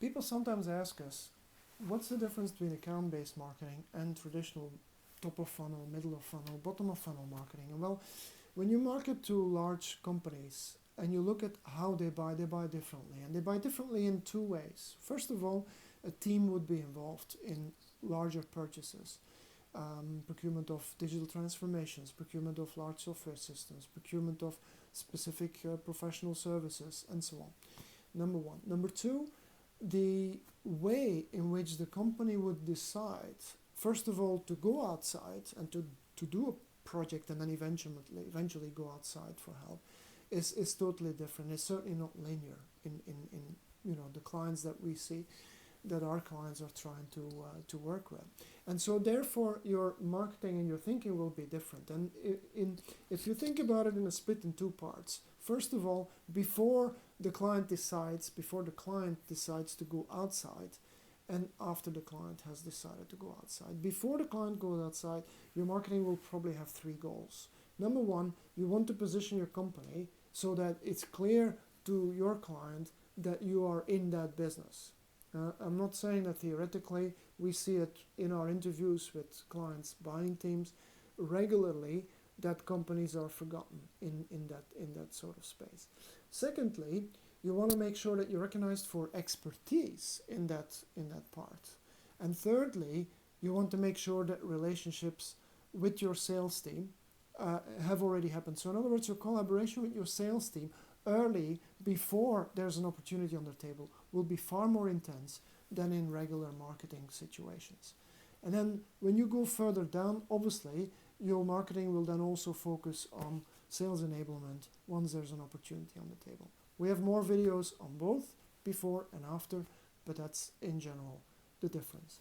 People sometimes ask us, what's the difference between account-based marketing and traditional top of funnel, middle of funnel, bottom of funnel marketing? And well, when you market to large companies and you look at how they buy differently. And they buy differently in two ways. First of all, a team would be involved in larger purchases. Procurement of digital transformations, procurement of large software systems, procurement of specific professional services, and so on. Number one. Number two, the way in which the company would decide, first of all, to go outside and to do a project and then eventually go outside for help is totally different. It's certainly not linear in the clients that we see, that our clients are trying to work with. And so therefore your marketing and your thinking will be different. And if you think about it in a split in two parts, first of all, before the client decides to go outside, and after the client has decided to go outside. Before the client goes outside, your marketing will probably have three goals. Number one, you want to position your company so that it's clear to your client that you are in that business. I'm not saying that theoretically. We see it in our interviews with clients' buying teams regularly, that companies are forgotten in that sort of space. Secondly, you want to make sure that you're recognized for expertise in that part. And thirdly, you want to make sure that relationships with your sales team have already happened. So in other words, your collaboration with your sales team early, before there's an opportunity on the table, will be far more intense than in regular marketing situations. And then when you go further down, obviously, your marketing will then also focus on sales enablement once there's an opportunity on the table. We have more videos on both before and after, but that's in general the difference.